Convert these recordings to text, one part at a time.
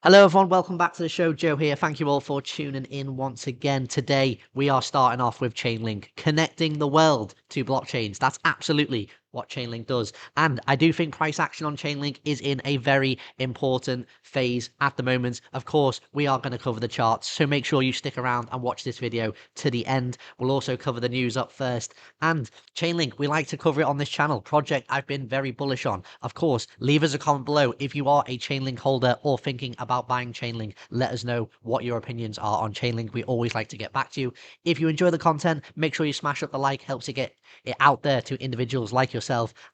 Hello everyone, welcome back to the show. Joe here. Thank you all for tuning in once again. Today we are starting off with Chainlink, connecting the world to blockchains. That's absolutely what Chainlink does. And I do think price action on Chainlink is in a very important phase at the moment. Of course, we are going to cover the charts, so make sure you stick around and watch this video to the end. We'll also cover the news up first. And Chainlink, we like to cover it on this channel. Project I've been very bullish on. Of course, leave us a comment below if you are a Chainlink holder or thinking about buying Chainlink. Let us know what your opinions are on Chainlink. We always like to get back to you. If you enjoy the content, make sure you smash up the like. Helps to get it out there to individuals like yourself.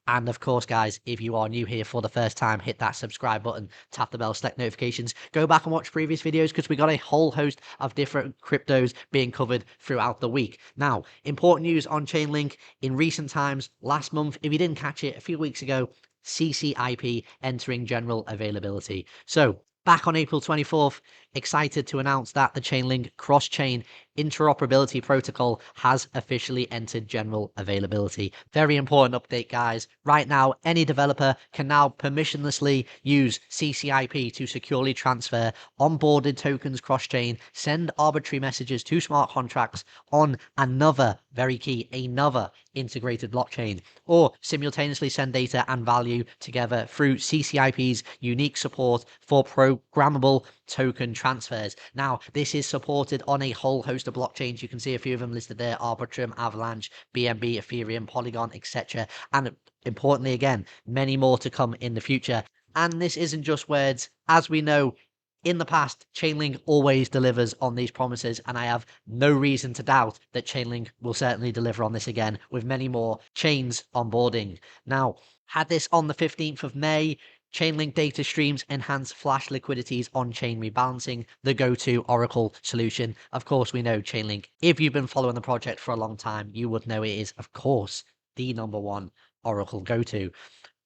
And of course, guys, if you are new here for the first time, hit that subscribe button, tap the bell, select notifications, go back and watch previous videos because we got a whole host of different cryptos being covered throughout the week. Now, important news on Chainlink in recent times. Last month, if you didn't catch it, a few weeks ago, CCIP entering general availability. So back on April 24th, excited to announce that the Chainlink cross-chain interoperability protocol has officially entered general availability. Very important update, guys. Right now, any developer can now permissionlessly use CCIP to securely transfer onboarded tokens cross-chain, send arbitrary messages to smart contracts on another, very key, another integrated blockchain, or simultaneously send data and value together through CCIP's unique support for programmable token transfers. Now, this is supported on a whole host of blockchains. You can see a few of them listed there: Arbitrum, Avalanche, BNB, Ethereum, Polygon, etc. And importantly, again, many more to come in the future. And this isn't just words. As we know, in the past, Chainlink always delivers on these promises, and I have no reason to doubt that Chainlink will certainly deliver on this again with many more chains onboarding. Now, had this on the 15th of May, Chainlink data streams enhance flash liquidities on-chain rebalancing, the go-to Oracle solution. Of course, we know Chainlink. If you've been following the project for a long time, you would know it is, of course, the #1 Oracle go-to.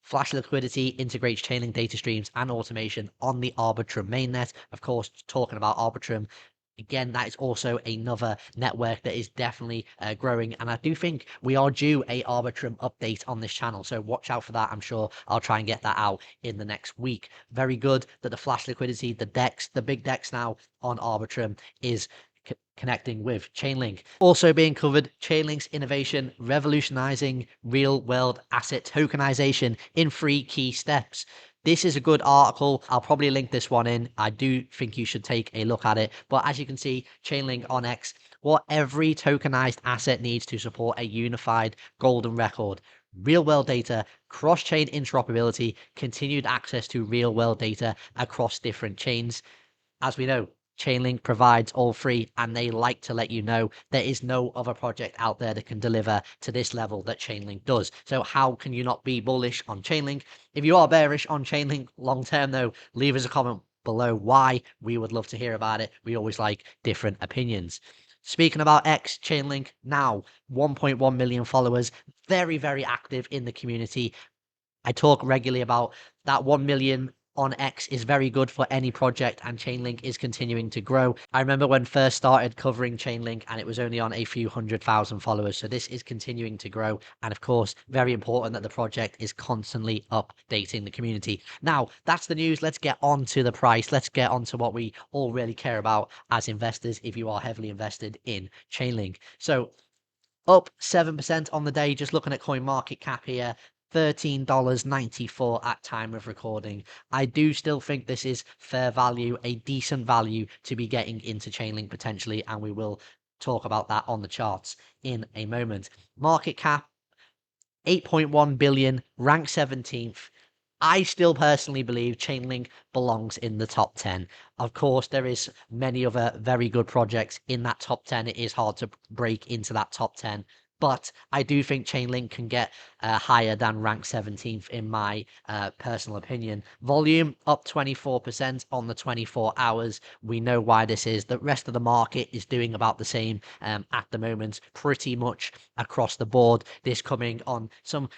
Flash liquidity integrates Chainlink data streams and automation on the Arbitrum mainnet. Of course, talking about Arbitrum, again, that is also another network that is definitely growing. And I do think we are due a Arbitrum update on this channel. So watch out for that. I'm sure I'll try and get that out in the next week. Very good that the flash liquidity, the DEX, the big DEX now on Arbitrum is connecting with Chainlink. Also being covered, Chainlink's innovation revolutionizing real-world asset tokenization in 3 key steps. This is a good article. I'll probably link this one in. I do think you should take a look at it. But as you can see, Chainlink on X, what every tokenized asset needs to support a unified golden record: real-world data, cross-chain interoperability, continued access to real-world data across different chains. As we know, Chainlink provides all 3, and they like to let you know there is no other project out there that can deliver to this level that Chainlink does. So how can you not be bullish on Chainlink? If you are bearish on Chainlink long term, though, leave us a comment below why. We would love to hear about it. We always like different opinions. Speaking about X, Chainlink now 1.1 million followers, very, very active in the community. I talk regularly about that 1 million on X is very good for any project, and Chainlink is continuing to grow. I remember when first started covering Chainlink and it was only on a few 100,000 followers. So this is continuing to grow. And of course, very important that the project is constantly updating the community. Now, that's the news. Let's get on to the price. Let's get on to what we all really care about as investors if you are heavily invested in Chainlink. So up 7% on the day, just looking at coin market cap here. $13.94 at time of recording. I do still think this is fair value, a decent value to be getting into Chainlink potentially, and we will talk about that on the charts in a moment. Market cap 8.1 billion, ranked 17th. I still personally believe Chainlink belongs in the top 10. Of course, there is many other very good projects in that top 10. It is hard to break into that top 10. But I do think Chainlink can get higher than rank 17th in my personal opinion. Volume up 24% on the 24 hours. We know why this is. The rest of the market is doing about the same at the moment, pretty much across the board. This coming on some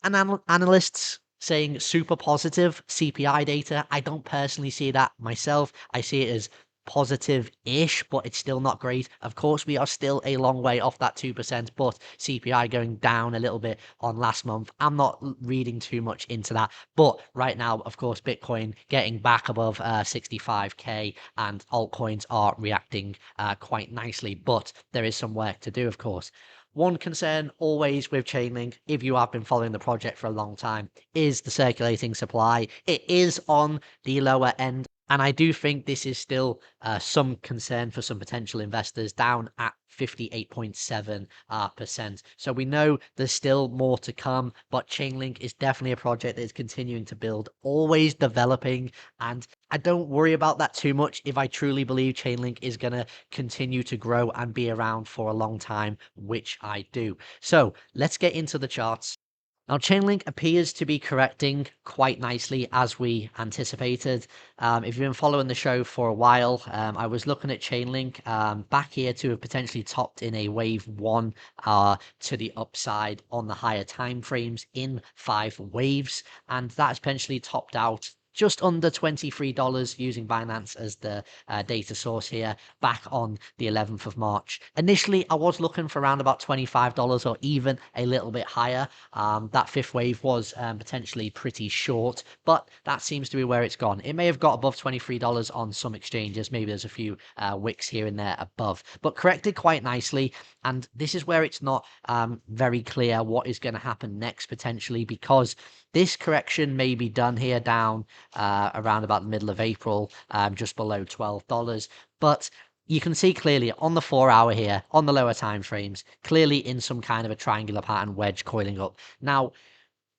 analysts saying super positive CPI data. I don't personally see that myself. I see it as positive-ish, but it's still not great. Of course, we are still a long way off that 2%, but CPI going down a little bit on last month. I'm not reading too much into that, but right now, of course, Bitcoin getting back above 65k, and altcoins are reacting quite nicely, but there is some work to do, of course. One concern always with Chainlink, if you have been following the project for a long time, is the circulating supply. It is on the lower end, and I do think this is still some concern for some potential investors, down at 58.7%. So we know there's still more to come, but Chainlink is definitely a project that is continuing to build, always developing, and I don't worry about that too much if I truly believe Chainlink is going to continue to grow and be around for a long time, which I do. So let's get into the charts. Now, Chainlink appears to be correcting quite nicely as we anticipated. If you've been following the show for a while, I was looking at Chainlink back here to have potentially topped in a wave one to the upside on the higher time frames in 5 waves, and that has potentially topped out just under $23 using Binance as the data source here back on the 11th of March. Initially, I was looking for around about $25 or even a little bit higher. That 5th wave was potentially pretty short, but that seems to be where it's gone. It may have got above $23 on some exchanges. Maybe there's a few wicks here and there above, but corrected quite nicely. And this is where it's not very clear what is going to happen next potentially, because this correction may be done here down around about the middle of April, just below $12. But you can see clearly on the 4-hour here, on the lower time frames, clearly in some kind of a triangular pattern wedge coiling up. Now,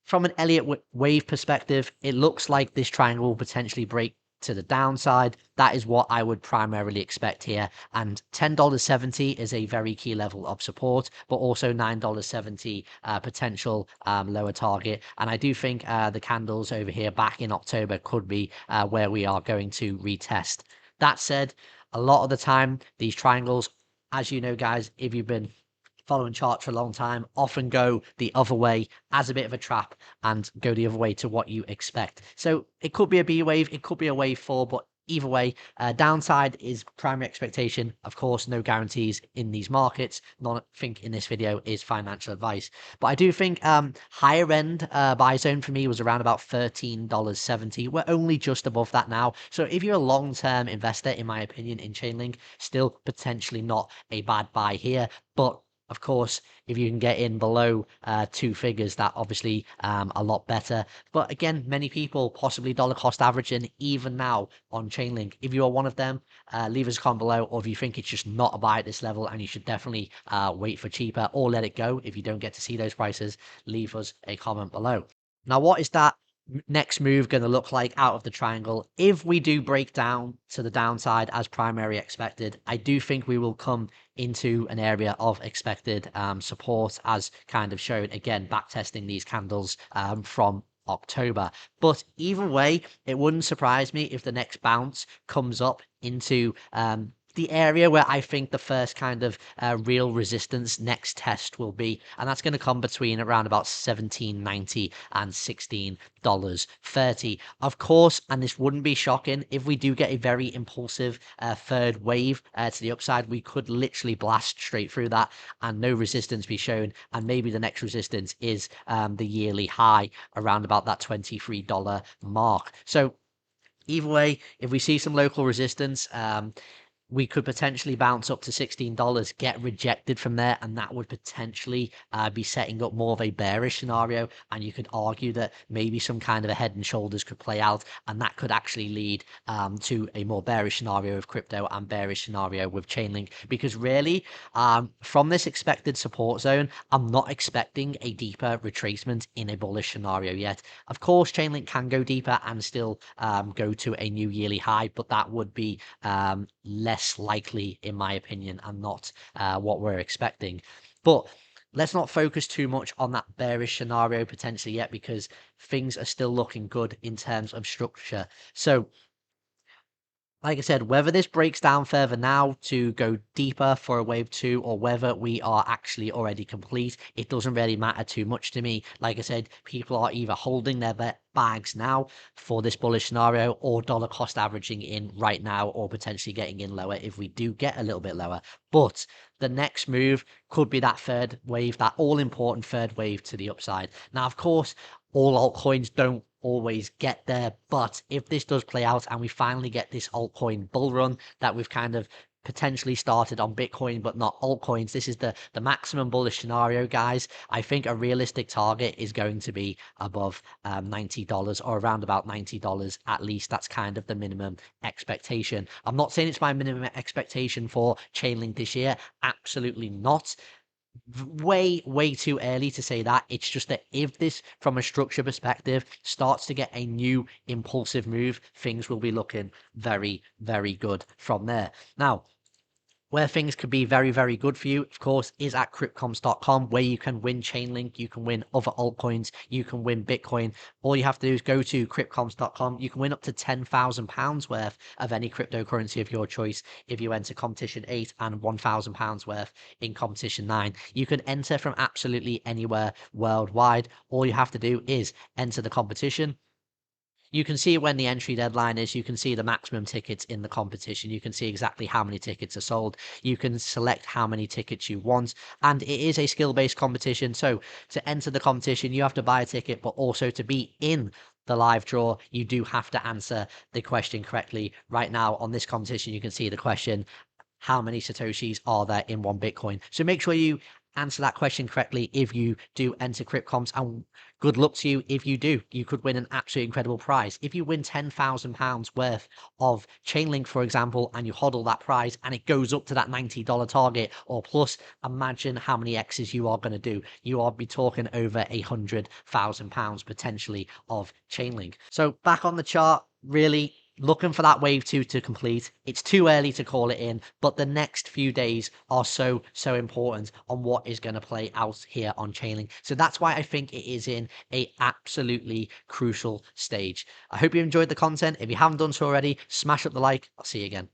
from an Elliott wave perspective, it looks like this triangle will potentially break to the downside. That is what I would primarily expect here. And $10.70 is a very key level of support, but also $9.70 potential lower target. And I do think the candles over here back in October could be where we are going to retest. That said, a lot of the time, these triangles, as you know, guys, if you've been following charts for a long time, often go the other way as a bit of a trap and go the other way to what you expect. So it could be a B wave, it could be a wave 4, but either way, downside is primary expectation. Of course, no guarantees in these markets. Nothing in this video is financial advice, but I do think higher end buy zone for me was around about $13.70. We're only just above that now. So if you're a long-term investor, in my opinion, in Chainlink, still potentially not a bad buy here, but of course, if you can get in below 2 figures, that obviously a lot better. But again, many people possibly dollar cost averaging even now on Chainlink. If you are one of them, leave us a comment below, or if you think it's just not a buy at this level and you should definitely wait for cheaper or let it go if you don't get to see those prices, leave us a comment below. Now, what is that next move going to look like out of the triangle? If we do break down to the downside as primary expected, I do think we will come into an area of expected support, as kind of shown again back testing these candles from October. But either way, it wouldn't surprise me if the next bounce comes up into the area where I think the first kind of real resistance next test will be, and that's going to come between around about $17.90 and $16.30. Of course, and this wouldn't be shocking, if we do get a very impulsive third wave to the upside, we could literally blast straight through that and no resistance be shown, and maybe the next resistance is the yearly high around about that $23 mark. So either way, if we see some local resistance, we could potentially bounce up to $16, get rejected from there, and that would potentially be setting up more of a bearish scenario. And you could argue that maybe some kind of a head and shoulders could play out, and that could actually lead to a more bearish scenario of crypto and bearish scenario with Chainlink. Because really, from this expected support zone, I'm not expecting a deeper retracement in a bullish scenario yet. Of course, Chainlink can go deeper and still go to a new yearly high, but that would be less likely, in my opinion, and not what we're expecting. But let's not focus too much on that bearish scenario potentially yet, because things are still looking good in terms of structure. So Like I said, whether this breaks down further now to go deeper for a wave 2 or whether we are actually already complete, it doesn't really matter too much to me. Like I said, people are either holding their bags now for this bullish scenario or dollar cost averaging in right now or potentially getting in lower if we do get a little bit lower. But the next move could be that third wave, that all important third wave to the upside. Now, of course, all altcoins don't always get there, but if this does play out and we finally get this altcoin bull run that we've kind of potentially started on Bitcoin but not altcoins, this is the maximum bullish scenario, guys. I think a realistic target is going to be above $90 or around about $90 at least. That's kind of the minimum expectation. I'm not saying it's my minimum expectation for Chainlink this year, absolutely not. Way too early to say that. It's just that if this from a structure perspective starts to get a new impulsive move, things will be looking very good from there. Now, where things could be very good for you, of course, is at cryptcoms.com, where you can win Chainlink, you can win other altcoins, you can win Bitcoin. All you have to do is go to cryptcoms.com. You can win up to £10,000 worth of any cryptocurrency of your choice if you enter competition 8 and £1,000 worth in competition 9. You can enter from absolutely anywhere worldwide. All you have to do is enter the competition. You can see when the entry deadline is. You can see the maximum tickets in the competition. You can see exactly how many tickets are sold. You can select how many tickets you want. And it is a skill-based competition. So to enter the competition, you have to buy a ticket, but also to be in the live draw, you do have to answer the question correctly. Right now on this competition, you can see the question, how many Satoshis are there in one Bitcoin? So make sure you answer that question correctly if you do enter CryptComs, and good luck to you if you do. You could win an absolutely incredible prize. If you win £10,000 worth of Chainlink, for example, and you hodl that prize and it goes up to that $90 target or plus, imagine how many X's you are going to do. You are be talking over £100,000 potentially of Chainlink. So back on the chart, really looking for that wave 2 to complete. It's too early to call it in, but the next few days are so important on what is going to play out here on Chainlink. So that's why I think it is in a absolutely crucial stage. I hope you enjoyed the content. If you haven't done so already, smash up the like. I'll see you again.